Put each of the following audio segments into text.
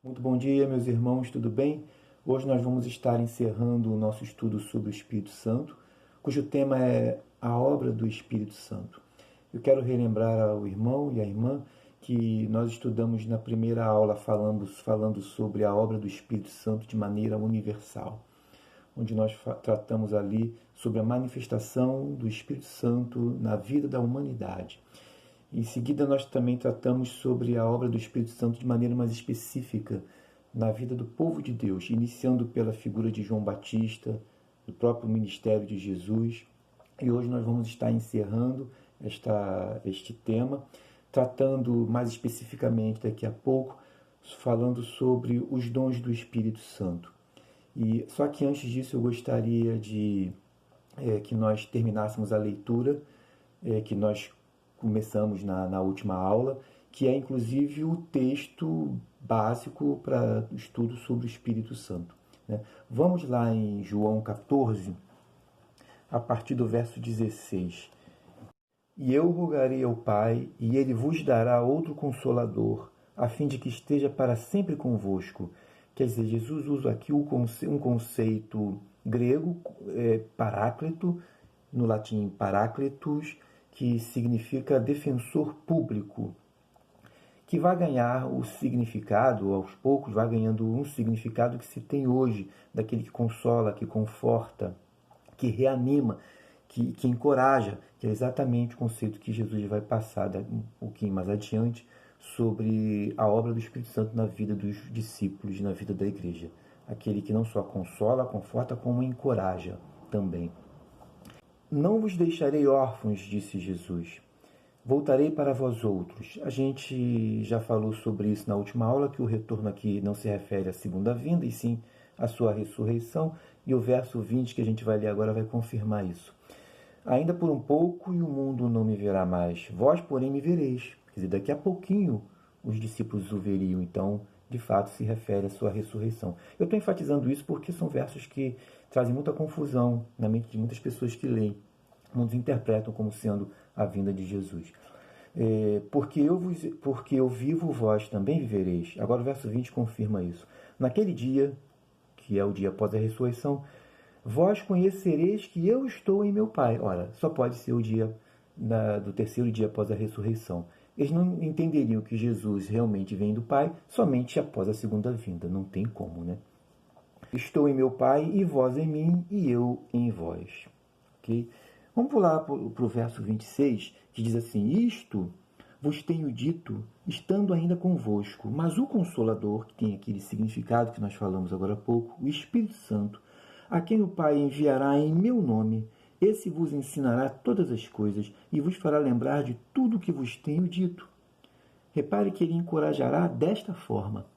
Muito bom dia, meus irmãos, tudo bem? Hoje nós vamos estar encerrando o nosso estudo sobre o Espírito Santo, cujo tema é a obra do Espírito Santo. Eu quero relembrar ao irmão e à irmã que nós estudamos na primeira aula falando sobre a obra do Espírito Santo de maneira universal, onde nós tratamos ali sobre a manifestação do Espírito Santo na vida da humanidade. Em seguida, nós também tratamos sobre a obra do Espírito Santo de maneira mais específica na vida do povo de Deus, iniciando pela figura de João Batista, do próprio ministério de Jesus. E hoje nós vamos estar encerrando este tema, tratando mais especificamente daqui a pouco, falando sobre os dons do Espírito Santo. E só que antes disso eu gostaria de que nós terminássemos a leitura que nós começamos na última aula, que é inclusive o texto básico para o estudo sobre o Espírito Santo. Né? Vamos lá em João 14, a partir do verso 16. E eu rogarei ao Pai, e ele vos dará outro Consolador, a fim de que esteja para sempre convosco. Quer dizer, Jesus usa aqui um conceito grego, paráclito, no latim paráclitos, que significa defensor público, que vai ganhar o significado, aos poucos vai ganhando um significado que se tem hoje, daquele que consola, que conforta, que reanima, que encoraja, que é exatamente o conceito que Jesus vai passar um pouquinho mais adiante sobre a obra do Espírito Santo na vida dos discípulos, na vida da igreja. Aquele que não só consola, conforta, como encoraja também. Não vos deixarei órfãos, disse Jesus. Voltarei para vós outros. A gente já falou sobre isso na última aula, que o retorno aqui não se refere à segunda vinda, e sim à sua ressurreição. E o verso 20 que a gente vai ler agora vai confirmar isso. Ainda por um pouco e o mundo não me verá mais. Vós, porém, me vereis. Quer dizer, daqui a pouquinho os discípulos o veriam. Então, de fato, se refere à sua ressurreição. Eu estou enfatizando isso porque são versos que trazem muita confusão na mente de muitas pessoas que leem. Muitos interpretam como sendo a vinda de Jesus. Porque eu vivo, vós também vivereis. Agora o verso 20 confirma isso. Naquele dia, que é o dia após a ressurreição, vós conhecereis que eu estou em meu Pai. Ora, só pode ser o dia do terceiro dia após a ressurreição. Eles não entenderiam que Jesus realmente vem do Pai somente após a segunda vinda. Não tem como, né? Estou em meu Pai, e vós em mim, e eu em vós. Ok? Vamos pular para o verso 26, que diz assim: Isto vos tenho dito, estando ainda convosco, mas o Consolador, que tem aquele significado que nós falamos agora há pouco, o Espírito Santo, a quem o Pai enviará em meu nome, esse vos ensinará todas as coisas e vos fará lembrar de tudo o que vos tenho dito. Repare que ele encorajará desta forma: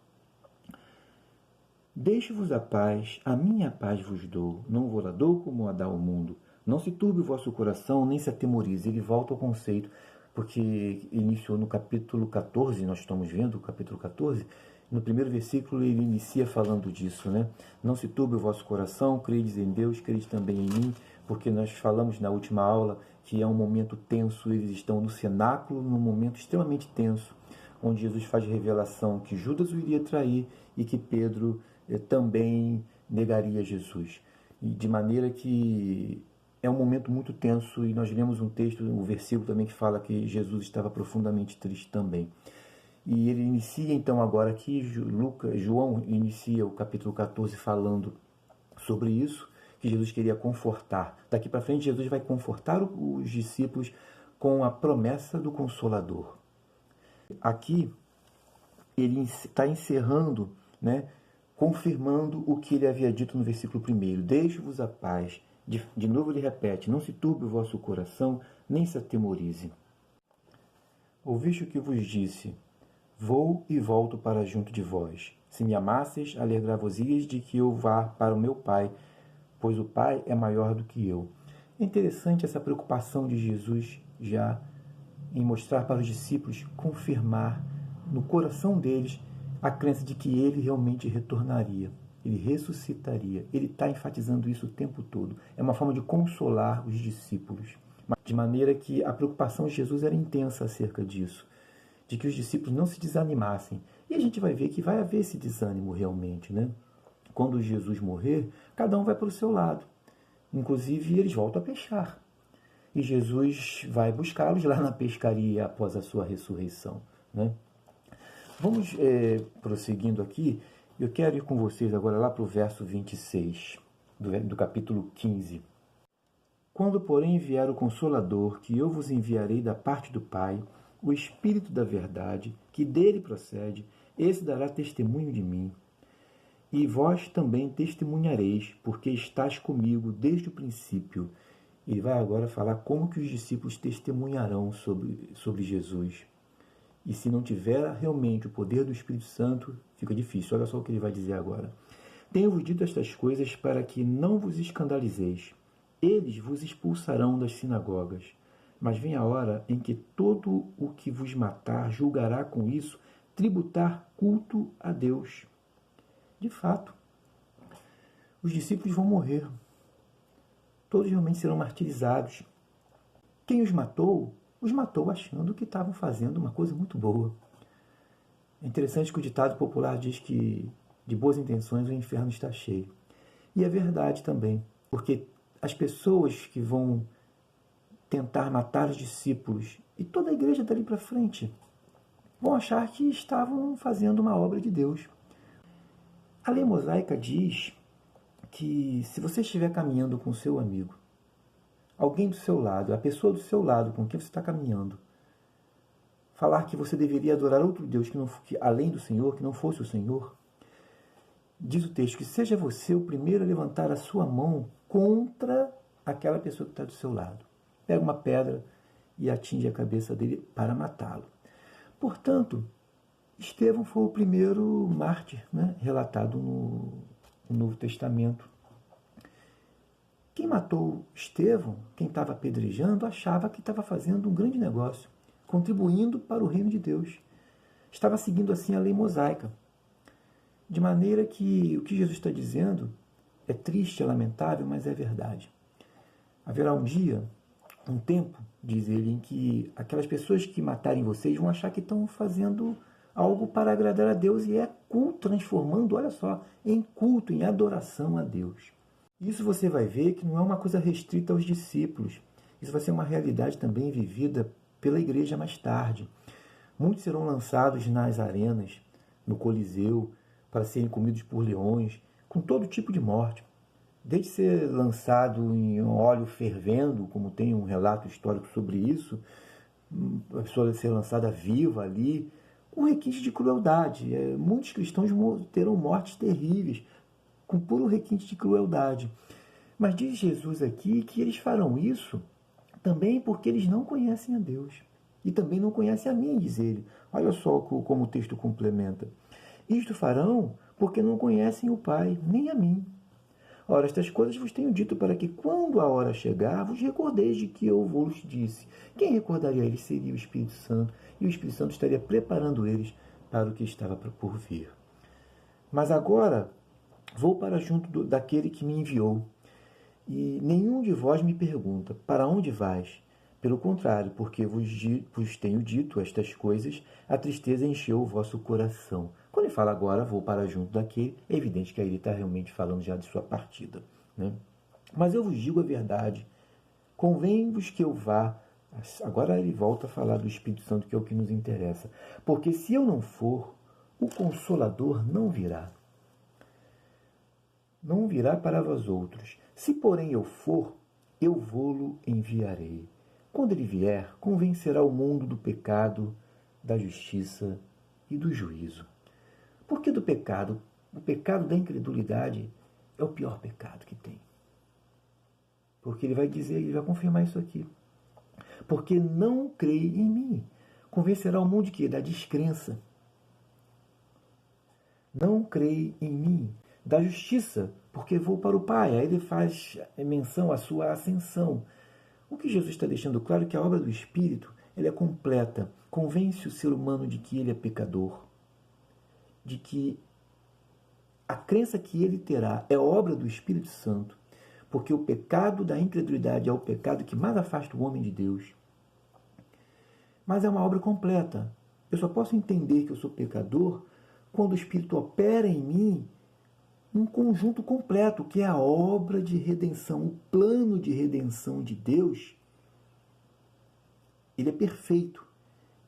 Deixo-vos a minha paz vos dou, não vou lá dou como a dá o mundo. Não se turbe o vosso coração, nem se atemorize. Ele volta ao conceito, porque iniciou no capítulo 14, nós estamos vendo o capítulo 14, no primeiro versículo ele inicia falando disso, né? Não se turbe o vosso coração, credes em Deus, credes também em mim, porque nós falamos na última aula que é um momento tenso, eles estão no cenáculo, num momento extremamente tenso, onde Jesus faz revelação que Judas o iria trair e que Pedro também negaria Jesus. E de maneira que é um momento muito tenso, e nós lemos um texto, um versículo também que fala que Jesus estava profundamente triste também. E ele inicia então agora aqui, João inicia o capítulo 14 falando sobre isso, que Jesus queria confortar. Daqui para frente Jesus vai confortar os discípulos com a promessa do Consolador. Aqui ele está encerrando, né, confirmando o que ele havia dito no versículo 1. Deixo-vos a paz. De novo ele repete: não se turbe o vosso coração, nem se atemorize. Ouviste o que vos disse: vou e volto para junto de vós. Se me amasseis, alegrar-vos-ias de que eu vá para o meu Pai, pois o Pai é maior do que eu. É interessante essa preocupação de Jesus já em mostrar para os discípulos, confirmar no coração deles a crença de que ele realmente retornaria. Ele ressuscitaria. Ele está enfatizando isso o tempo todo. É uma forma de consolar os discípulos. De maneira que a preocupação de Jesus era intensa acerca disso. De que os discípulos não se desanimassem. E a gente vai ver que vai haver esse desânimo realmente, né? Quando Jesus morrer, cada um vai para o seu lado. Inclusive, eles voltam a pescar. E Jesus vai buscá-los lá na pescaria após a sua ressurreição, né? Vamos prosseguindo aqui. Eu quero ir com vocês agora lá para o verso 26 do capítulo 15. Quando, porém, vier o Consolador, que eu vos enviarei da parte do Pai, o Espírito da verdade, que dele procede, esse dará testemunho de mim. E vós também testemunhareis, porque estás comigo desde o princípio. Ele vai agora falar como que os discípulos testemunharão sobre Jesus. E se não tiver realmente o poder do Espírito Santo, fica difícil. Olha só o que ele vai dizer agora. Tenho-vos dito estas coisas para que não vos escandalizeis. Eles vos expulsarão das sinagogas. Mas vem a hora em que todo o que vos matar julgará com isso tributar culto a Deus. De fato, os discípulos vão morrer. Todos realmente serão martirizados. Quem os matou achando que estavam fazendo uma coisa muito boa. É interessante que o ditado popular diz que de boas intenções o inferno está cheio. E é verdade também, porque as pessoas que vão tentar matar os discípulos e toda a igreja dali para frente vão achar que estavam fazendo uma obra de Deus. A lei mosaica diz que se você estiver caminhando com seu amigo, alguém do seu lado, a pessoa do seu lado com quem você está caminhando, falar que você deveria adorar outro Deus que além do Senhor, que não fosse o Senhor, diz o texto que seja você o primeiro a levantar a sua mão contra aquela pessoa que está do seu lado. Pega uma pedra e atinge a cabeça dele para matá-lo. Portanto, Estevão foi o primeiro mártir, né, relatado no Novo Testamento. Quem matou Estevão, quem estava apedrejando, achava que estava fazendo um grande negócio, contribuindo para o reino de Deus. Estava seguindo assim a lei mosaica. De maneira que o que Jesus está dizendo é triste, é lamentável, mas é verdade. Haverá um dia, um tempo, diz ele, em que aquelas pessoas que matarem vocês vão achar que estão fazendo algo para agradar a Deus e é culto, transformando, olha só, em culto, em adoração a Deus. Isso você vai ver que não é uma coisa restrita aos discípulos. Isso vai ser uma realidade também vivida pela igreja mais tarde. Muitos serão lançados nas arenas, no Coliseu, para serem comidos por leões, com todo tipo de morte. Desde ser lançado em óleo fervendo, como tem um relato histórico sobre isso, a pessoa ser lançada viva ali, com requinte de crueldade. Muitos cristãos terão mortes terríveis, com puro requinte de crueldade. Mas diz Jesus aqui que eles farão isso também porque eles não conhecem a Deus. E também não conhecem a mim, diz ele. Olha só como o texto complementa. Isto farão porque não conhecem o Pai, nem a mim. Ora, estas coisas vos tenho dito para que, quando a hora chegar, vos recordeis de que eu vos disse. Quem recordaria eles seria o Espírito Santo, e o Espírito Santo estaria preparando eles para o que estava por vir. Mas agora vou para junto daquele que me enviou, e nenhum de vós me pergunta, para onde vais? Pelo contrário, porque vos tenho dito estas coisas, a tristeza encheu o vosso coração. Quando ele fala agora, vou para junto daquele, é evidente que aí ele está realmente falando já de sua partida, né? Mas eu vos digo a verdade, convém-vos que eu vá. Agora ele volta a falar do Espírito Santo, que é o que nos interessa. Porque se eu não for, o Consolador não virá. Não virá para vós outros. Se, porém, eu for, eu vou-lo enviarei. Quando ele vier, convencerá o mundo do pecado, da justiça e do juízo. Por que do pecado? O pecado da incredulidade é o pior pecado que tem. Porque ele vai dizer, ele vai confirmar isso aqui. Porque não crê em mim. Convencerá o mundo de quê? Da descrença. Não crê em mim. Da justiça, porque vou para o Pai. Aí ele faz menção à sua ascensão. O que Jesus está deixando claro é que a obra do Espírito ela é completa. Convence o ser humano de que ele é pecador. De que a crença que ele terá é obra do Espírito Santo. Porque o pecado da incredulidade é o pecado que mais afasta o homem de Deus. Mas é uma obra completa. Eu só posso entender que eu sou pecador quando o Espírito opera em mim, um conjunto completo, que é a obra de redenção, o plano de redenção de Deus. Ele é perfeito.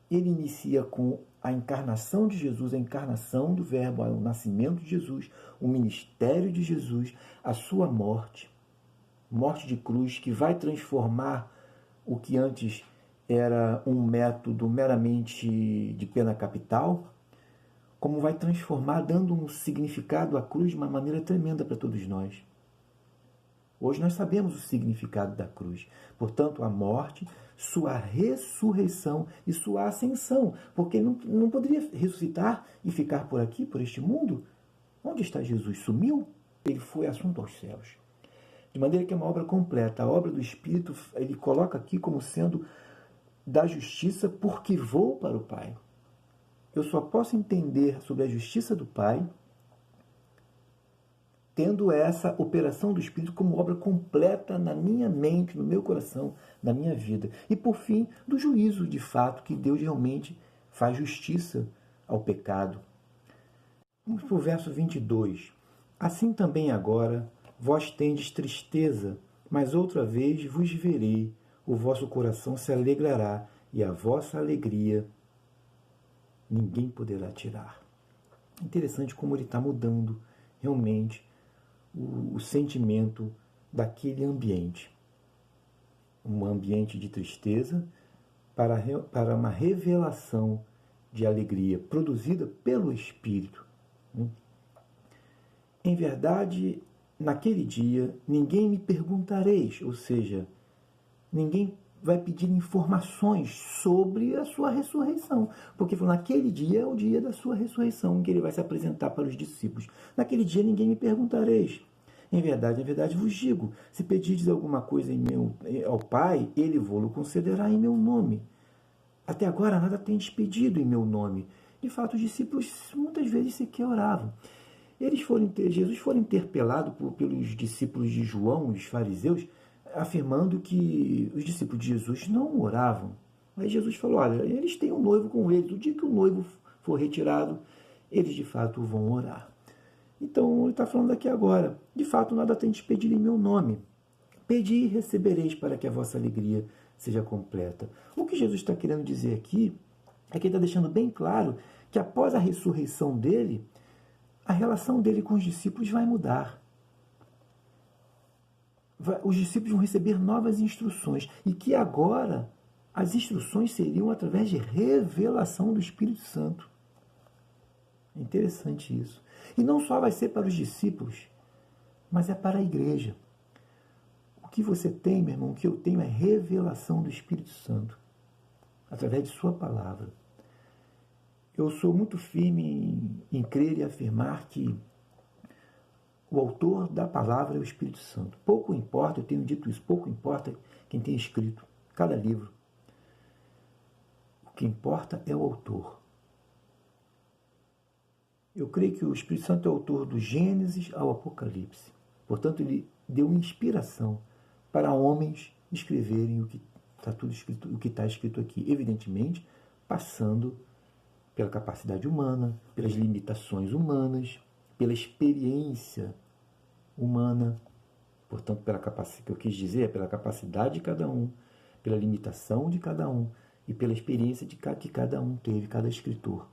Ele inicia com a encarnação de Jesus, a encarnação do Verbo, o nascimento de Jesus, o ministério de Jesus, a sua morte de cruz, que vai transformar o que antes era um método meramente de pena capital, como vai transformar, dando um significado à cruz de uma maneira tremenda para todos nós. Hoje nós sabemos o significado da cruz. Portanto, a morte, sua ressurreição e sua ascensão. Porque ele não poderia ressuscitar e ficar por aqui, por este mundo. Onde está Jesus? Sumiu? Ele foi assunto aos céus. De maneira que é uma obra completa. A obra do Espírito, ele coloca aqui como sendo da justiça, porque vou para o Pai. Eu só posso entender sobre a justiça do Pai tendo essa operação do Espírito como obra completa na minha mente, no meu coração, na minha vida. E, por fim, do juízo, de fato, que Deus realmente faz justiça ao pecado. Vamos para o verso 22. Assim também agora vós tendes tristeza, mas outra vez vos verei, o vosso coração se alegrará, e a vossa alegria ninguém poderá tirar. Interessante como ele está mudando realmente o sentimento daquele ambiente. Um ambiente de tristeza para uma revelação de alegria produzida pelo Espírito. Em verdade, naquele dia, ninguém me perguntareis, ou seja, ninguém vai pedir informações sobre a sua ressurreição, porque naquele dia é o dia da sua ressurreição, em que ele vai se apresentar para os discípulos. Naquele dia ninguém me perguntareis. Em verdade vos digo, se pedirdes alguma coisa ao Pai, ele vô-lo concederá em meu nome. Até agora nada tendes pedido em meu nome. De fato, os discípulos muitas vezes sequer oravam. Jesus foi interpelado pelos discípulos de João, os fariseus, afirmando que os discípulos de Jesus não oravam. Aí Jesus falou, olha, eles têm um noivo com eles, o dia que o noivo for retirado, eles de fato vão orar. Então ele está falando aqui agora, de fato nada tendes pedido em meu nome. Pedi e recebereis para que a vossa alegria seja completa. O que Jesus está querendo dizer aqui é que ele está deixando bem claro que após a ressurreição dele, a relação dele com os discípulos vai mudar. Os discípulos vão receber novas instruções e que agora as instruções seriam através de revelação do Espírito Santo. É interessante isso. E não só vai ser para os discípulos, mas é para a igreja. O que você tem, meu irmão, o que eu tenho é revelação do Espírito Santo, através de sua palavra. Eu sou muito firme em crer e afirmar que o autor da palavra é o Espírito Santo. Pouco importa, eu tenho dito isso, pouco importa quem tem escrito cada livro. O que importa é o autor. Eu creio que o Espírito Santo é o autor do Gênesis ao Apocalipse. Portanto, ele deu inspiração para homens escreverem o que está tudo escrito, o que está escrito aqui. Evidentemente, passando pela capacidade humana, pelas limitações humanas, pela experiência humana, portanto, pela capacidade, que eu quis dizer é pela capacidade de cada um, pela limitação de cada um e pela experiência que cada um teve, cada escritor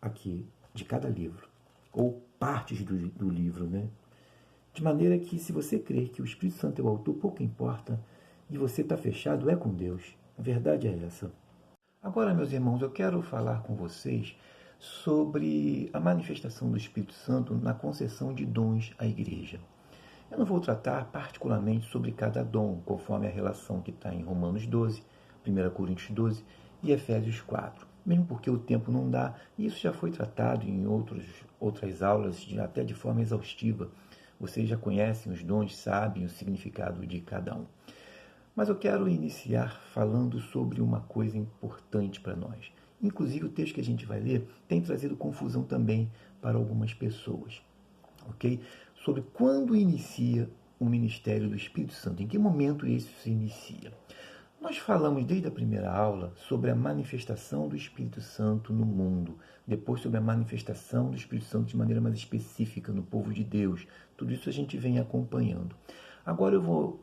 aqui, de cada livro, ou partes do livro, né? De maneira que, se você crer que o Espírito Santo é o autor, pouco importa, e você está fechado, é com Deus. A verdade é essa. Agora, meus irmãos, eu quero falar com vocês sobre a manifestação do Espírito Santo na concessão de dons à igreja. Eu não vou tratar particularmente sobre cada dom, conforme a relação que está em Romanos 12, 1 Coríntios 12 e Efésios 4. Mesmo porque o tempo não dá, e isso já foi tratado em outras aulas, até de forma exaustiva. Vocês já conhecem os dons, sabem o significado de cada um. Mas eu quero iniciar falando sobre uma coisa importante para nós. Inclusive, o texto que a gente vai ler tem trazido confusão também para algumas pessoas. Ok? Sobre quando inicia o ministério do Espírito Santo, em que momento isso se inicia. Nós falamos desde a primeira aula sobre a manifestação do Espírito Santo no mundo, depois sobre a manifestação do Espírito Santo de maneira mais específica no povo de Deus. Tudo isso a gente vem acompanhando. Agora eu vou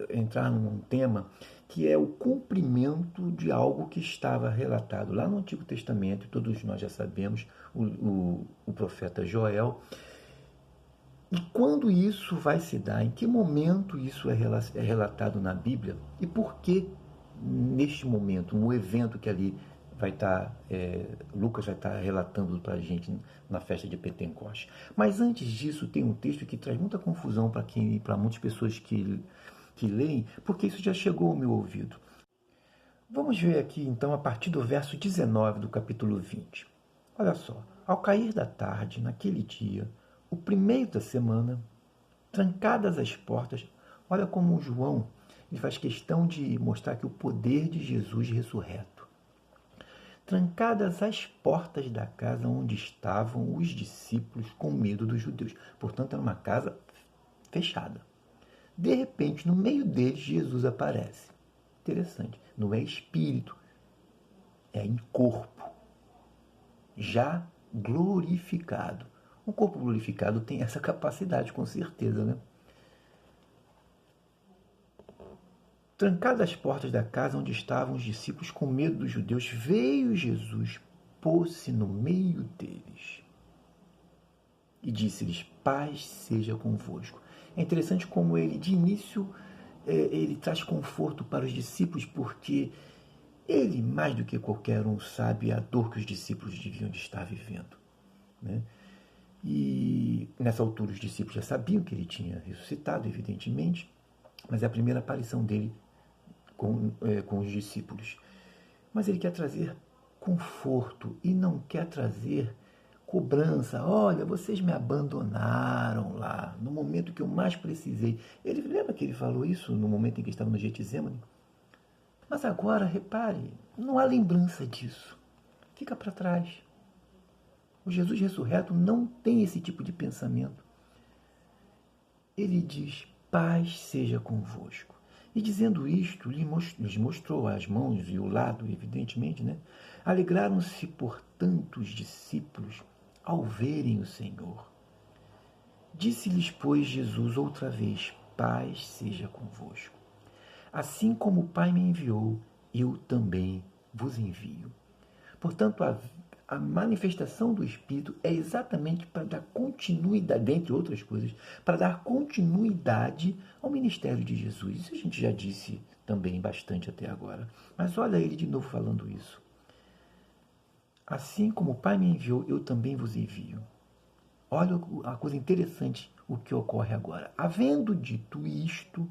entrar num tema que é o cumprimento de algo que estava relatado lá no Antigo Testamento, e todos nós já sabemos, o profeta Joel. E quando isso vai se dar, em que momento isso é relatado na Bíblia e por que neste momento, um evento que ali vai estar, Lucas vai estar relatando para a gente na festa de Pentecostes. Mas antes disso tem um texto que traz muita confusão para muitas pessoas que leem, porque isso já chegou ao meu ouvido. Vamos ver aqui então a partir do verso 19 do capítulo 20. Olha só, ao cair da tarde, naquele dia, o primeiro da semana, trancadas as portas, olha como João ele faz questão de mostrar que o poder de Jesus ressurreto. Trancadas as portas da casa onde estavam os discípulos com medo dos judeus. Portanto, era uma casa fechada. De repente, no meio deles, Jesus aparece. Interessante. Não é espírito, é em corpo. Já glorificado. O corpo glorificado tem essa capacidade, com certeza, né? Trancadas as portas da casa onde estavam os discípulos com medo dos judeus, veio Jesus, pôs-se no meio deles e disse-lhes: paz seja convosco. É interessante como ele, de início, ele traz conforto para os discípulos, porque ele, mais do que qualquer um, sabe a dor que os discípulos deviam de estar vivendo, né? E nessa altura os discípulos já sabiam que ele tinha ressuscitado, evidentemente, mas é a primeira aparição dele com os discípulos. Mas ele quer trazer conforto e não quer trazer cobrança. Olha, vocês me abandonaram lá, no momento que eu mais precisei. Ele lembra que ele falou isso no momento em que estava no Getsemane? Mas agora, repare, não há lembrança disso. Fica para trás. O Jesus ressurreto não tem esse tipo de pensamento. Ele diz: paz seja convosco. E dizendo isto, lhes mostrou as mãos e o lado, evidentemente, né? Alegraram-se, portanto, os discípulos ao verem o Senhor. Disse-lhes, pois, Jesus outra vez: paz seja convosco. Assim como o Pai me enviou, eu também vos envio. Portanto, a manifestação do Espírito é exatamente para dar continuidade, dentre outras coisas, para dar continuidade ao ministério de Jesus. Isso a gente já disse também bastante até agora. Mas olha ele de novo falando isso. Assim como o Pai me enviou, eu também vos envio. Olha a coisa interessante, o que ocorre agora. Havendo dito isto,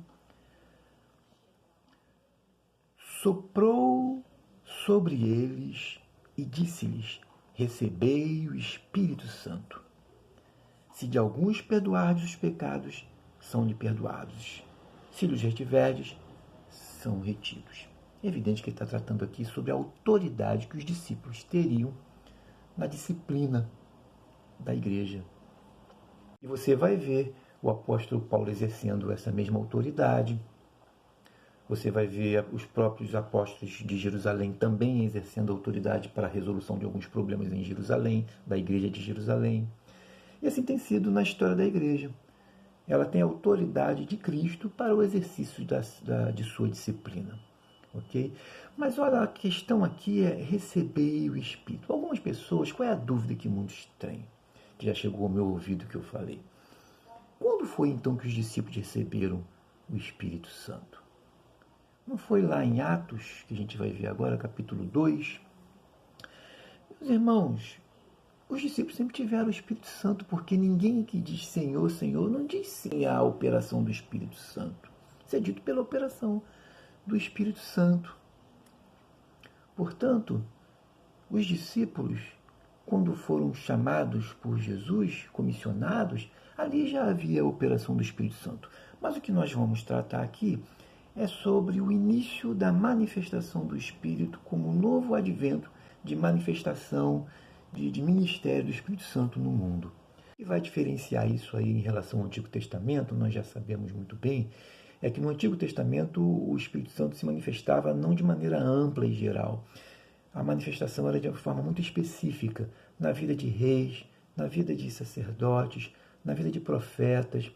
soprou sobre eles e disse-lhes: recebei o Espírito Santo. Se de alguns perdoardes os pecados, são-lhe perdoados. Se lhes retiverdes, são retidos. É evidente que ele está tratando aqui sobre a autoridade que os discípulos teriam na disciplina da igreja. E você vai ver o apóstolo Paulo exercendo essa mesma autoridade. Você vai ver os próprios apóstolos de Jerusalém também exercendo autoridade para a resolução de alguns problemas em Jerusalém, da igreja de Jerusalém. E assim tem sido na história da igreja. Ela tem a autoridade de Cristo para o exercício de sua disciplina. Okay? Mas olha, a questão aqui é receber o Espírito. Algumas pessoas, qual é a dúvida que muitos têm? Que já chegou ao meu ouvido que eu falei. Quando foi então que os discípulos receberam o Espírito Santo? Não foi lá em Atos, que a gente vai ver agora, capítulo 2? Meus irmãos, os discípulos sempre tiveram o Espírito Santo, porque ninguém que diz Senhor, Senhor, não diz sim à operação do Espírito Santo. Isso é dito pela operação do Espírito Santo. Portanto, os discípulos, quando foram chamados por Jesus, comissionados, ali já havia a operação do Espírito Santo. Mas o que nós vamos tratar aqui é sobre o início da manifestação do Espírito como um novo advento de manifestação, de ministério do Espírito Santo no mundo. E vai diferenciar isso aí em relação ao Antigo Testamento, nós já sabemos muito bem, é que no Antigo Testamento o Espírito Santo se manifestava não de maneira ampla e geral. A manifestação era de uma forma muito específica na vida de reis, na vida de sacerdotes, na vida de profetas,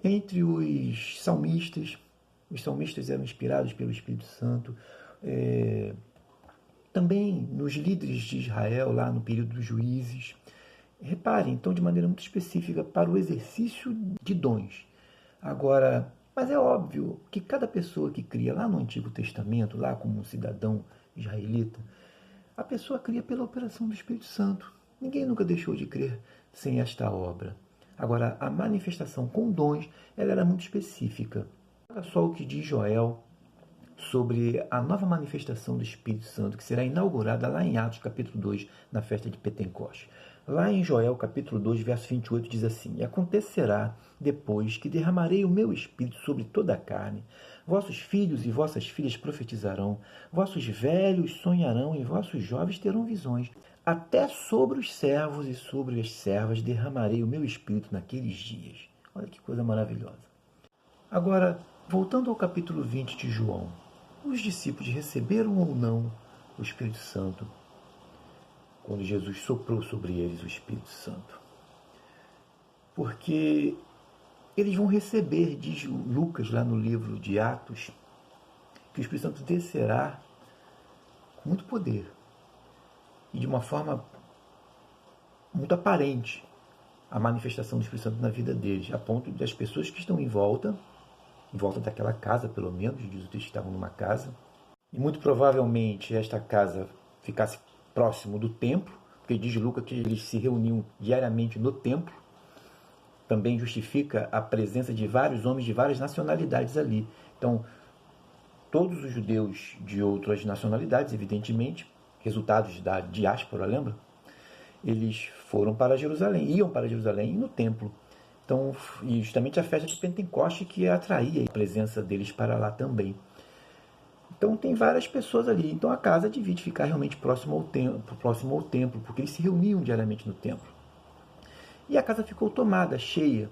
entre os salmistas. Os salmistas eram inspirados pelo Espírito Santo. Também nos líderes de Israel, lá no período dos juízes. Reparem, então, de maneira muito específica para o exercício de dons. Agora, mas é óbvio que cada pessoa que cria lá no Antigo Testamento, lá como um cidadão israelita, a pessoa cria pela operação do Espírito Santo. Ninguém nunca deixou de crer sem esta obra. Agora, a manifestação com dons, ela era muito específica. Olha só o que diz Joel sobre a nova manifestação do Espírito Santo, que será inaugurada lá em Atos capítulo 2, na festa de Pentecostes. Lá em Joel capítulo 2, verso 28, diz assim: E acontecerá depois que derramarei o meu Espírito sobre toda a carne. Vossos filhos e vossas filhas profetizarão, vossos velhos sonharão e vossos jovens terão visões. Até sobre os servos e sobre as servas derramarei o meu Espírito naqueles dias. Olha que coisa maravilhosa. Agora, voltando ao capítulo 20 de João, os discípulos receberam ou não o Espírito Santo quando Jesus soprou sobre eles o Espírito Santo? Porque eles vão receber, diz Lucas lá no livro de Atos, que o Espírito Santo descerá com muito poder e de uma forma muito aparente a manifestação do Espírito Santo na vida deles, a ponto das pessoas que estão em volta daquela casa, pelo menos, diz o texto que estavam numa casa, e muito provavelmente esta casa ficasse próximo do templo, porque diz Lucas que eles se reuniam diariamente no templo. Também justifica a presença de vários homens de várias nacionalidades ali. Então, todos os judeus de outras nacionalidades, evidentemente, resultados da diáspora, lembra? Eles foram para Jerusalém, iam para Jerusalém no templo. Então, e justamente a festa de Pentecoste que atraía a presença deles para lá também. Então tem várias pessoas ali. Então a casa devia ficar realmente próximo ao templo, porque eles se reuniam diariamente no templo. E a casa ficou tomada, cheia,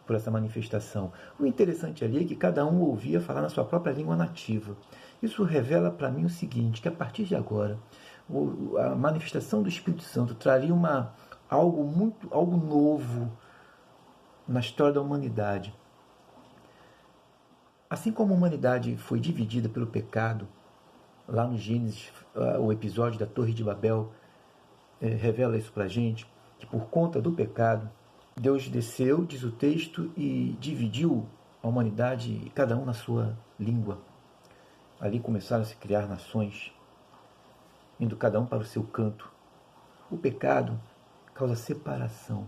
por essa manifestação. O interessante ali é que cada um ouvia falar na sua própria língua nativa. Isso revela para mim o seguinte, que a partir de agora, a manifestação do Espírito Santo traria algo novo na história da humanidade. Assim como a humanidade foi dividida pelo pecado, lá no Gênesis, o episódio da Torre de Babel revela isso para a gente, que por conta do pecado, Deus desceu, diz o texto, e dividiu a humanidade, cada um na sua língua. Ali começaram a se criar nações, indo cada um para o seu canto. O pecado causa separação.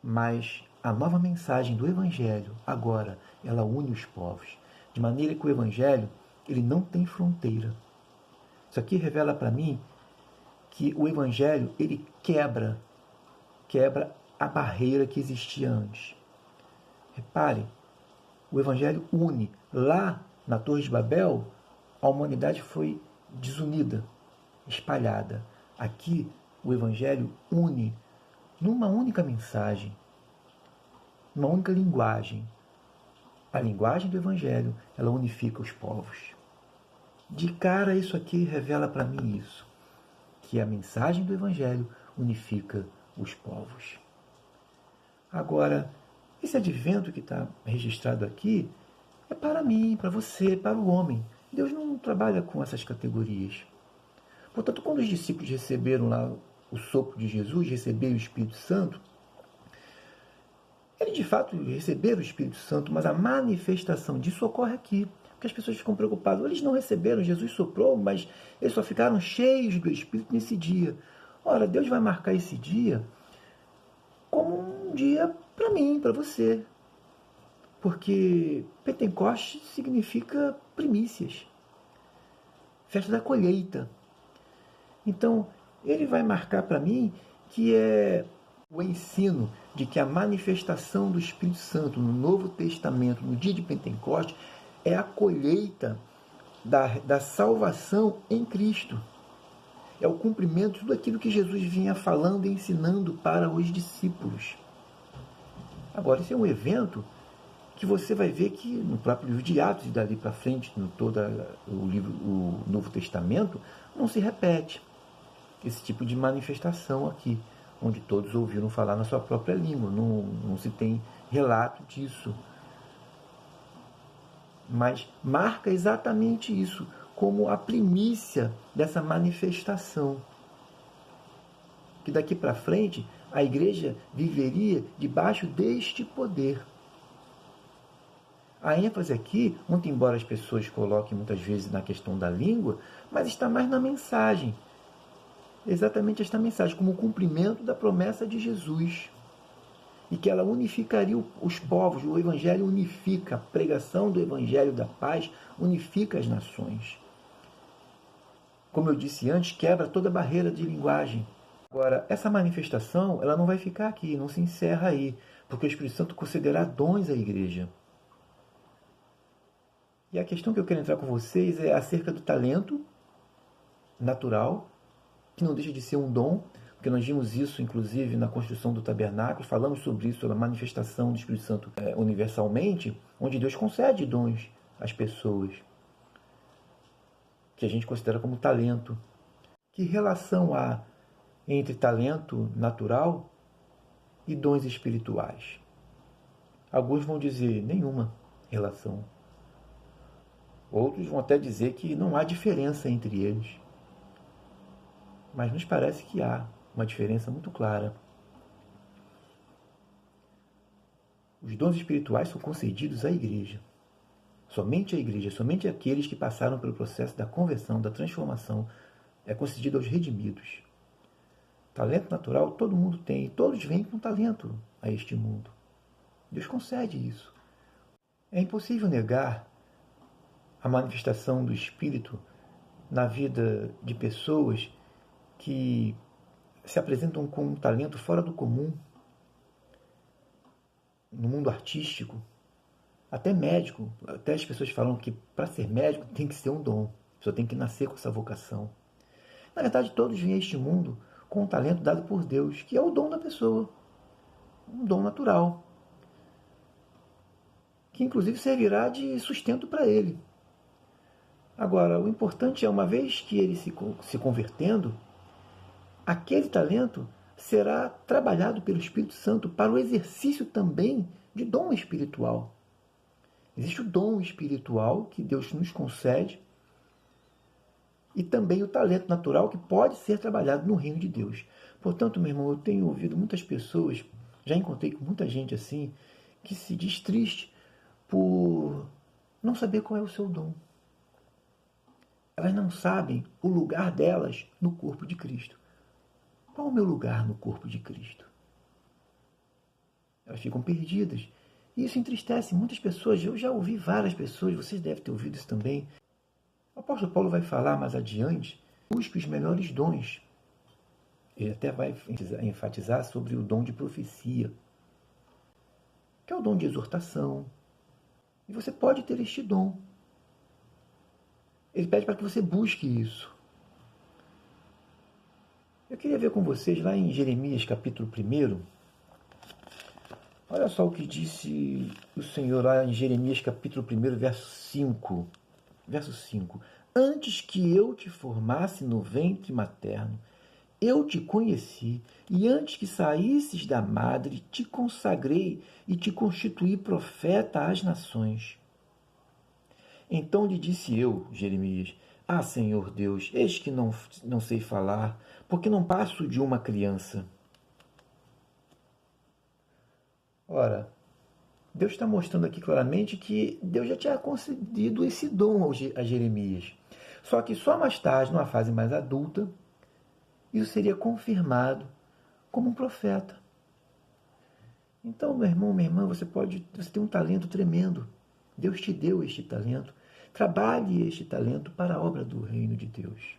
Mas a nova mensagem do Evangelho, agora, ela une os povos. De maneira que o Evangelho, ele não tem fronteira. Isso aqui revela para mim que o Evangelho, ele quebra a barreira que existia antes. Repare, o Evangelho une. Lá, na Torre de Babel, a humanidade foi desunida, espalhada. Aqui, o Evangelho une numa única mensagem, numa única linguagem. A linguagem do Evangelho, ela unifica os povos. De cara, isso aqui revela para mim isso, que a mensagem do Evangelho unifica os povos. Agora, esse advento que está registrado aqui é para mim, para você, para o homem. Deus não trabalha com essas categorias. Portanto, quando os discípulos receberam lá o sopro de Jesus, receberam o Espírito Santo, eles de fato receberam o Espírito Santo, mas a manifestação disso ocorre aqui. Porque as pessoas ficam preocupadas. Eles não receberam, Jesus soprou, mas eles só ficaram cheios do Espírito nesse dia. Ora, Deus vai marcar esse dia como um dia para mim, para você. Porque Pentecoste significa primícias. Festa da colheita. Então, ele vai marcar para mim que é o ensino de que a manifestação do Espírito Santo no Novo Testamento, no dia de Pentecostes, é a colheita da salvação em Cristo. É o cumprimento de tudo aquilo que Jesus vinha falando e ensinando para os discípulos. Agora, esse é um evento que você vai ver que no próprio livro de Atos e dali para frente, no todo o Novo Testamento, não se repete esse tipo de manifestação aqui, onde todos ouviram falar na sua própria língua. Não se tem relato disso. Mas marca exatamente isso, como a primícia dessa manifestação. Que daqui para frente a igreja viveria debaixo deste poder. A ênfase aqui, muito embora as pessoas coloquem muitas vezes na questão da língua, mas está mais na mensagem. Exatamente esta mensagem, como o cumprimento da promessa de Jesus. E que ela unificaria os povos, o Evangelho unifica, a pregação do Evangelho da paz unifica as nações. Como eu disse antes, quebra toda barreira de linguagem. Agora, essa manifestação, ela não vai ficar aqui, não se encerra aí, porque o Espírito Santo concederá dons à igreja. E a questão que eu quero entrar com vocês é acerca do talento natural, que não deixa de ser um dom, porque nós vimos isso, inclusive, na construção do tabernáculo, falamos sobre isso, sobre a manifestação do Espírito Santo universalmente, onde Deus concede dons às pessoas, que a gente considera como talento. Que relação há entre talento natural e dons espirituais? Alguns vão dizer nenhuma relação. Outros vão até dizer que não há diferença entre eles. Mas nos parece que há uma diferença muito clara. Os dons espirituais são concedidos à igreja. Somente à igreja, somente àqueles que passaram pelo processo da conversão, da transformação, é concedido aos redimidos. Talento natural todo mundo tem, e todos vêm com talento a este mundo. Deus concede isso. É impossível negar a manifestação do Espírito na vida de pessoas que se apresentam com um talento fora do comum, no mundo artístico, até médico. Até as pessoas falam que para ser médico tem que ser um dom, a pessoa tem que nascer com essa vocação. Na verdade, todos vêm a este mundo com um talento dado por Deus, que é o dom da pessoa, um dom natural, que inclusive servirá de sustento para ele. Agora, o importante é, uma vez que ele se convertendo, aquele talento será trabalhado pelo Espírito Santo para o exercício também de dom espiritual. Existe o dom espiritual que Deus nos concede e também o talento natural que pode ser trabalhado no reino de Deus. Portanto, meu irmão, eu tenho ouvido muitas pessoas, já encontrei com muita gente assim, que se diz triste por não saber qual é o seu dom. Elas não sabem o lugar delas no corpo de Cristo. Qual é o meu lugar no corpo de Cristo? Elas ficam perdidas. E isso entristece muitas pessoas. Eu já ouvi várias pessoas, vocês devem ter ouvido isso também. O apóstolo Paulo vai falar mais adiante, busque os melhores dons. Ele até vai enfatizar sobre o dom de profecia, que é o dom de exortação. E você pode ter este dom. Ele pede para que você busque isso. Eu queria ver com vocês lá em Jeremias capítulo 1. Olha só o que disse o Senhor lá em Jeremias capítulo 1, verso 5. Verso 5. Antes que eu te formasse no ventre materno, eu te conheci, e antes que saísses da madre, te consagrei e te constituí profeta às nações. Então lhe disse eu, Jeremias, ah, Senhor Deus, eis que não sei falar, porque não passo de uma criança. Ora, Deus está mostrando aqui claramente que Deus já tinha concedido esse dom a Jeremias. Só que só mais tarde, numa fase mais adulta, isso seria confirmado como um profeta. Então, meu irmão, minha irmã, você tem um talento tremendo. Deus te deu este talento. Trabalhe este talento para a obra do reino de Deus.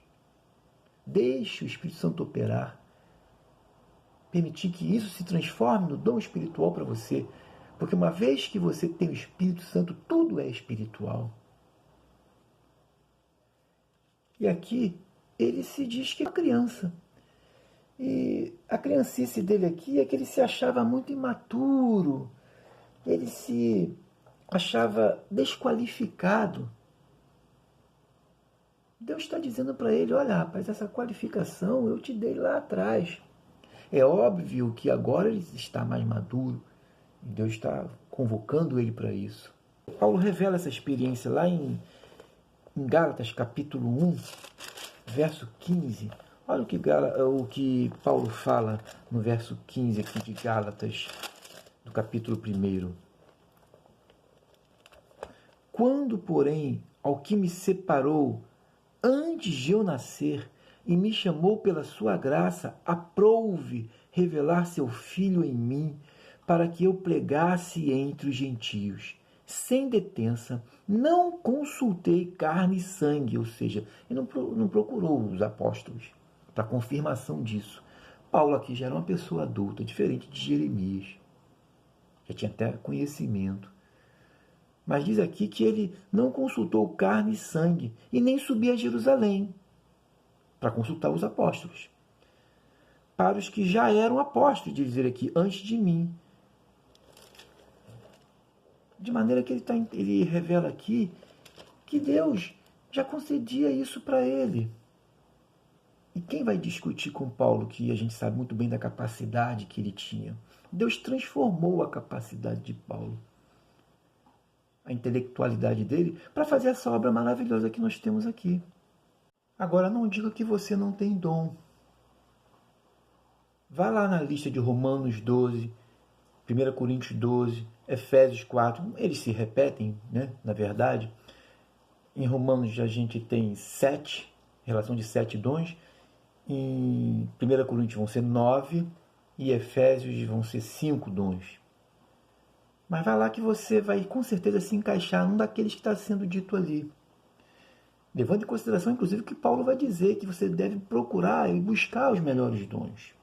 Deixe o Espírito Santo operar. Permitir que isso se transforme no dom espiritual para você. Porque uma vez que você tem o Espírito Santo, tudo é espiritual. E aqui, ele se diz que é uma criança. E a criancice dele aqui é que ele se achava muito imaturo. Ele se achava desqualificado. Deus está dizendo para ele, olha rapaz, essa qualificação eu te dei lá atrás. É óbvio que agora ele está mais maduro e Deus está convocando ele para isso. Paulo revela essa experiência lá em Gálatas capítulo 1, verso 15. Olha o que Paulo fala no verso 15 aqui de Gálatas, do capítulo 1. Quando, porém, ao que me separou antes de eu nascer e me chamou pela sua graça, aprouve revelar seu Filho em mim, para que eu pregasse entre os gentios. Sem detença, não consultei carne e sangue, ou seja, ele não procurou os apóstolos para confirmação disso. Paulo aqui já era uma pessoa adulta, diferente de Jeremias. Já tinha até conhecimento. Mas diz aqui que ele não consultou carne e sangue e nem subia a Jerusalém para consultar os apóstolos. Para os que já eram apóstolos, dizer aqui, antes de mim. De maneira que ele revela aqui que Deus já concedia isso para ele. E quem vai discutir com Paulo, que a gente sabe muito bem da capacidade que ele tinha? Deus transformou a capacidade de Paulo, a intelectualidade dele, para fazer essa obra maravilhosa que nós temos aqui. Agora, não diga que você não tem dom. Vá lá na lista de Romanos 12, 1 Coríntios 12, Efésios 4. Eles se repetem, né? Na verdade. Em Romanos a gente tem 7, relação de 7 dons. Em 1 Coríntios vão ser 9 e Efésios vão ser 5 dons. Mas vai lá que você vai com certeza se encaixar num daqueles que está sendo dito ali. Levando em consideração, inclusive, que Paulo vai dizer que você deve procurar e buscar os melhores dons.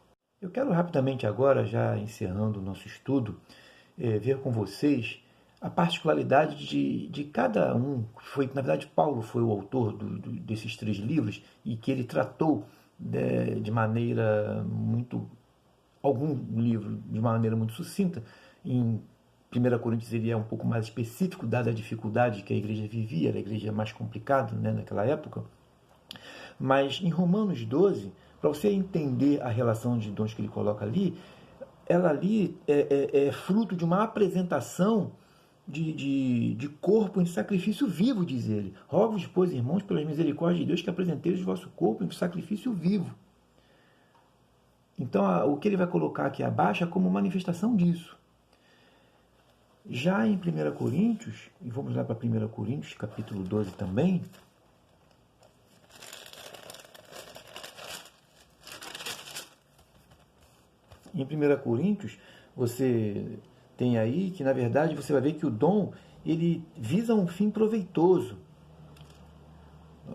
Eu quero rapidamente agora, já encerrando o nosso estudo, ver com vocês a particularidade de cada um. Na verdade, Paulo foi o autor desses 3 livros e que ele tratou de maneira muito... algum livro de uma maneira muito sucinta. Em 1 Coríntios ele é um pouco mais específico, dada a dificuldade que a igreja vivia, era a igreja mais complicada, né, naquela época. Mas em Romanos 12, para você entender a relação de dons que ele coloca ali, ela ali é fruto de uma apresentação de corpo em sacrifício vivo, diz ele. Rogo-vos, pois, irmãos, pelas misericórdias de Deus, que apresenteis o vosso corpo em sacrifício vivo. Então, o que ele vai colocar aqui abaixo é como manifestação disso. Já em 1 Coríntios, e vamos lá para 1 Coríntios, capítulo 12 também, em 1 Coríntios, você tem aí que, na verdade, você vai ver que o dom, ele visa um fim proveitoso.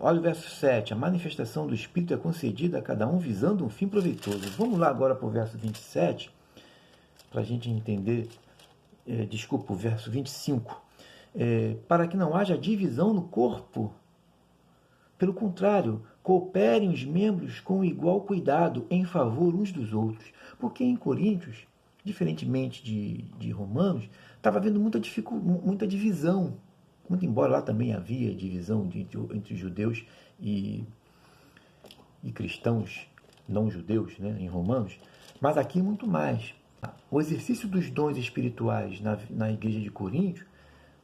Olha o verso 7. A manifestação do Espírito é concedida a cada um visando um fim proveitoso. Vamos lá agora para o verso 27, para a gente entender, o verso 25. Para que não haja divisão no corpo. Pelo contrário, cooperem os membros com igual cuidado em favor uns dos outros. Porque em Coríntios, diferentemente de Romanos, estava havendo muita divisão. Muito embora lá também havia divisão entre judeus e cristãos não judeus, né, em Romanos, mas aqui muito mais. O exercício dos dons espirituais na igreja de Corinto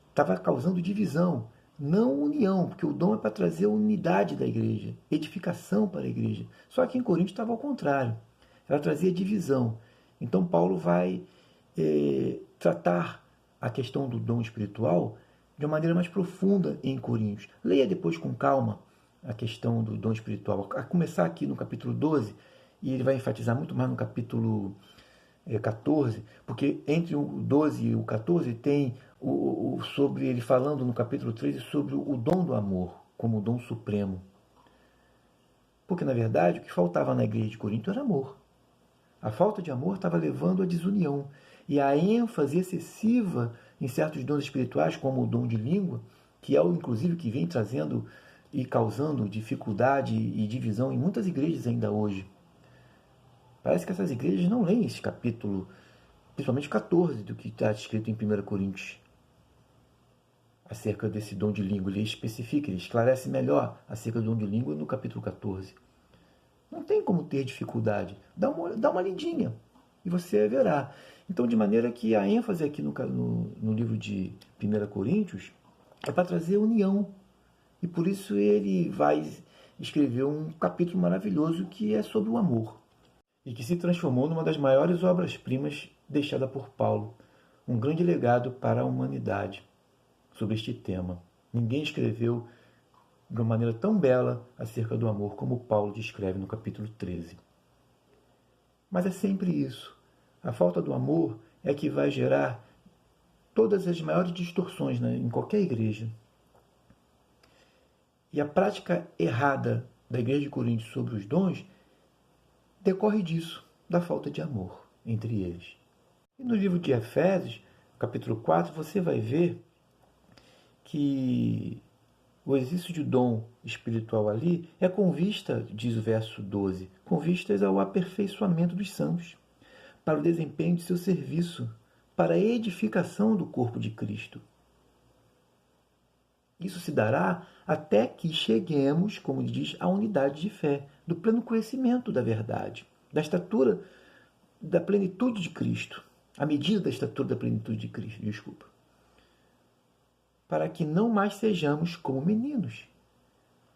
estava causando divisão, não união, porque o dom é para trazer unidade da igreja, edificação para a igreja. Só que em Corinto estava ao contrário, ela trazia divisão. Então Paulo vai tratar a questão do dom espiritual de uma maneira mais profunda em Coríntios. Leia depois com calma a questão do dom espiritual. A começar aqui no capítulo 12, e ele vai enfatizar muito mais no capítulo 14, porque entre o 12 e o 14 tem sobre ele falando no capítulo 13 sobre o dom do amor como o dom supremo. Porque, na verdade, o que faltava na igreja de Corinto era amor. A falta de amor estava levando à desunião. E a ênfase excessiva em certos dons espirituais, como o dom de língua, que é o, inclusive, que vem trazendo e causando dificuldade e divisão em muitas igrejas ainda hoje. Parece que essas igrejas não leem esse capítulo, principalmente 14, do que está escrito em 1 Coríntios. acerca desse dom de língua. Ele especifica, ele esclarece melhor acerca do dom de língua no capítulo 14. Não tem como ter dificuldade. Dá uma lidinha e você verá. Então, de maneira que a ênfase aqui no livro de 1 Coríntios é para trazer união. E por isso ele vai escrever um capítulo maravilhoso que é sobre o amor. E que se transformou numa das maiores obras-primas deixada por Paulo. Um grande legado para a humanidade sobre este tema. Ninguém escreveu de uma maneira tão bela acerca do amor como Paulo descreve no capítulo 13. Mas é sempre isso. A falta do amor é que vai gerar todas as maiores distorções, né, em qualquer igreja. E a prática errada da igreja de Corinto sobre os dons decorre disso, da falta de amor entre eles. E no livro de Efésios, capítulo 4, você vai ver que o exercício de dom espiritual ali é com vista, diz o verso 12, com vistas ao aperfeiçoamento dos santos, para o desempenho de seu serviço, para a edificação do corpo de Cristo. Isso se dará até que cheguemos, como diz, à unidade de fé, do pleno conhecimento da verdade, da estatura da plenitude de Cristo, à medida da estatura da plenitude de Cristo, para que não mais sejamos como meninos.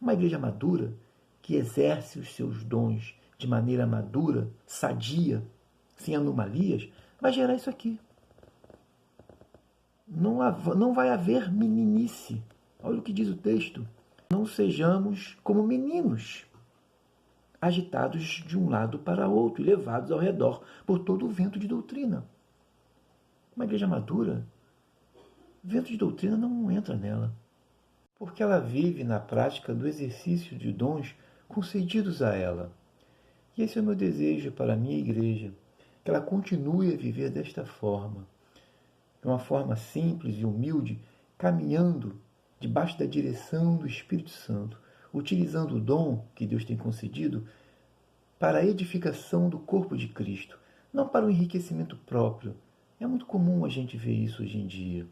Uma igreja madura, que exerce os seus dons de maneira madura, sadia, sem anomalias, vai gerar isso aqui. Não vai haver meninice. Olha o que diz o texto. Não sejamos como meninos, agitados de um lado para outro e levados ao redor por todo o vento de doutrina. Uma igreja madura, vento de doutrina não entra nela, porque ela vive na prática do exercício de dons concedidos a ela. E esse é o meu desejo para a minha igreja, que ela continue a viver desta forma, de uma forma simples e humilde, caminhando debaixo da direção do Espírito Santo, utilizando o dom que Deus tem concedido para a edificação do corpo de Cristo, não para o enriquecimento próprio. É muito comum a gente ver isso hoje em dia.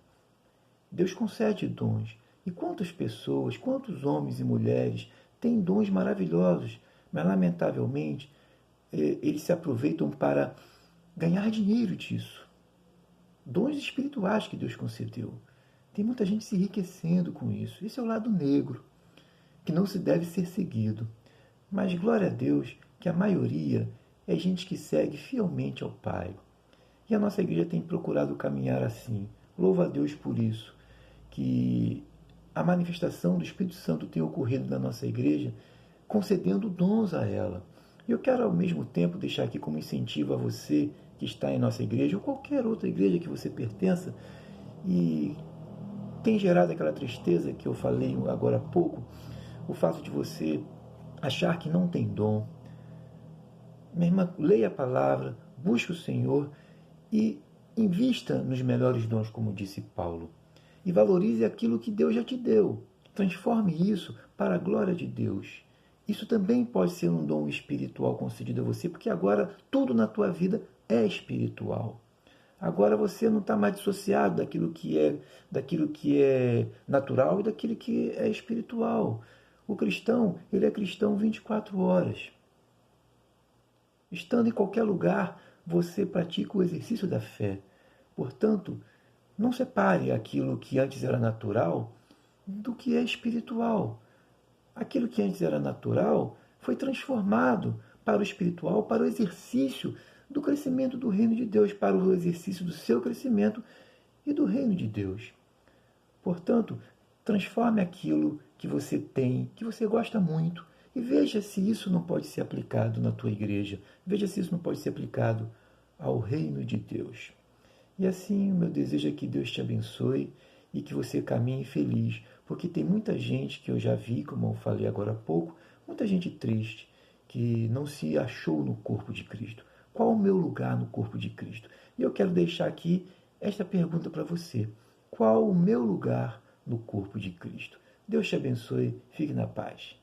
Deus concede dons. E quantas pessoas, quantos homens e mulheres têm dons maravilhosos, mas lamentavelmente eles se aproveitam para ganhar dinheiro disso. Dons espirituais que Deus concedeu. Tem muita gente se enriquecendo com isso. Esse é o lado negro, que não se deve ser seguido. Mas glória a Deus que a maioria é gente que segue fielmente ao Pai. E a nossa igreja tem procurado caminhar assim. Louva a Deus por isso, que a manifestação do Espírito Santo tem ocorrido na nossa igreja, concedendo dons a ela. E eu quero, ao mesmo tempo, deixar aqui como incentivo a você que está em nossa igreja, ou qualquer outra igreja que você pertença, e tem gerado aquela tristeza que eu falei agora há pouco, o fato de você achar que não tem dom. Minha irmã, leia a palavra, busque o Senhor e invista nos melhores dons, como disse Paulo. E valorize aquilo que Deus já te deu. Transforme isso para a glória de Deus. Isso também pode ser um dom espiritual concedido a você, porque agora tudo na tua vida é espiritual. Agora você não está mais dissociado daquilo que é natural e daquilo que é espiritual. O cristão, ele é cristão 24 horas. Estando em qualquer lugar, você pratica o exercício da fé. Portanto, não separe aquilo que antes era natural do que é espiritual. Aquilo que antes era natural foi transformado para o espiritual, para o exercício do crescimento do reino de Deus, para o exercício do seu crescimento e do reino de Deus. Portanto, transforme aquilo que você tem, que você gosta muito, e veja se isso não pode ser aplicado na tua igreja. Veja se isso não pode ser aplicado ao reino de Deus. E assim, o meu desejo é que Deus te abençoe e que você caminhe feliz, porque tem muita gente que eu já vi, como eu falei agora há pouco, muita gente triste, que não se achou no corpo de Cristo. Qual o meu lugar no corpo de Cristo? E eu quero deixar aqui esta pergunta para você. Qual o meu lugar no corpo de Cristo? Deus te abençoe, fique na paz.